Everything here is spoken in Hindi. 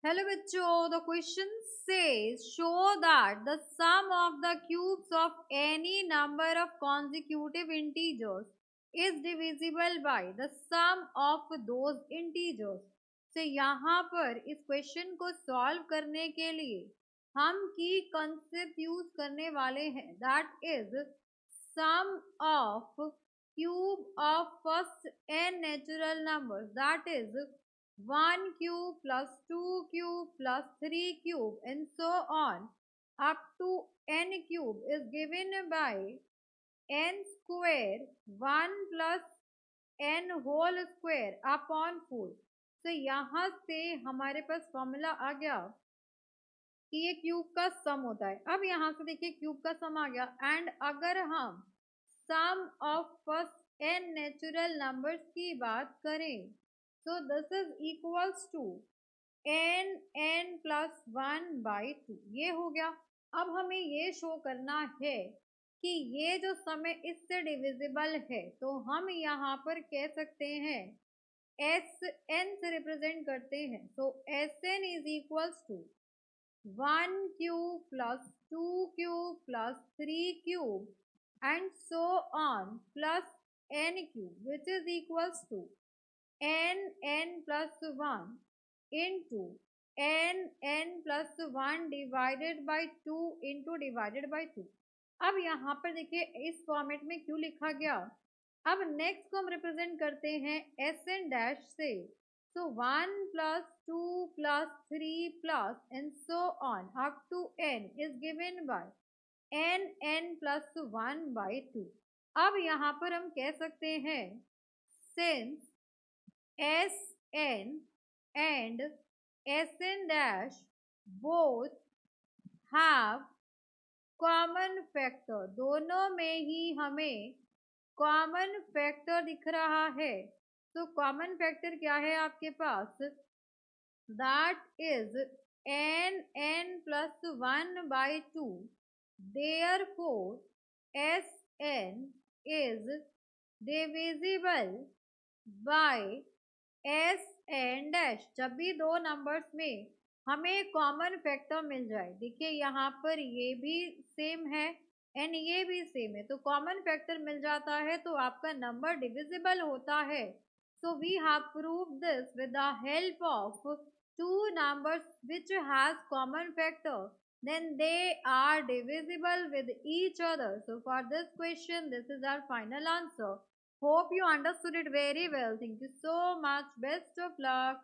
Hello बच्चों, the question says show that the sum of the cubes of any number of consecutive integers is divisible by the sum of those integers. तो यहाँ पर इस क्वेश्चन को सॉल्व करने के लिए हम की कंसेप्ट यूज करने वाले हैं, that is sum of cube of first n natural numbers, that is 1 cube plus 2 cube plus 3 cube and so on up to n cube is given by n square 1 plus n whole square upon 4. तो यहाँ से हमारे पास फॉर्मूला आ गया कि ये क्यूब का सम होता है। अब यहाँ से देखिए क्यूब का सम आ गया, एंड अगर हम sum of first n natural numbers की बात करें so this is equals to n plus 1 by 2, ये हो गया। अब हमें ये शो करना है कि ये जो सम है इससे डिविजिबल है, तो हम यहाँ पर कह सकते हैं एस एन से रिप्रेजेंट करते हैं, तो S N is equals to 1 cube plus 2 cube plus 3 cube and so on plus n cube, which is equals to n plus 1 into n plus 1 divided by 2 into divided by 2। अब यहाँ पर देखिए इस फॉर्मेट में क्यों लिखा गया। अब नेक्स्ट को हम रिप्रेजेंट करते हैं एस एन डैश से, so 1 plus 2 plus 3 plus and so on up to n is given by n plus 1 by 2। अब यहाँ पर हम कह सकते हैं since Sn and Sn dash both have common factor, दोनों में ही हमें कॉमन फैक्टर दिख रहा है। तो कॉमन फैक्टर क्या है आपके पास, that is n plus 1 by 2, therefore Sn is divisible by Sn dash। जब भी दो नंबर्स में हमें कॉमन फैक्टर मिल जाए, देखिए यहाँ पर ये भी सेम है एंड ये भी सेम है, तो कॉमन फैक्टर मिल जाता है तो आपका नंबर डिविजिबल होता है। So we have proved this with the help of two numbers which has common factor, then they are divisible with each other. So for this question, this is our final answer. Hope you understood it very well. Thank you so much. Best of luck.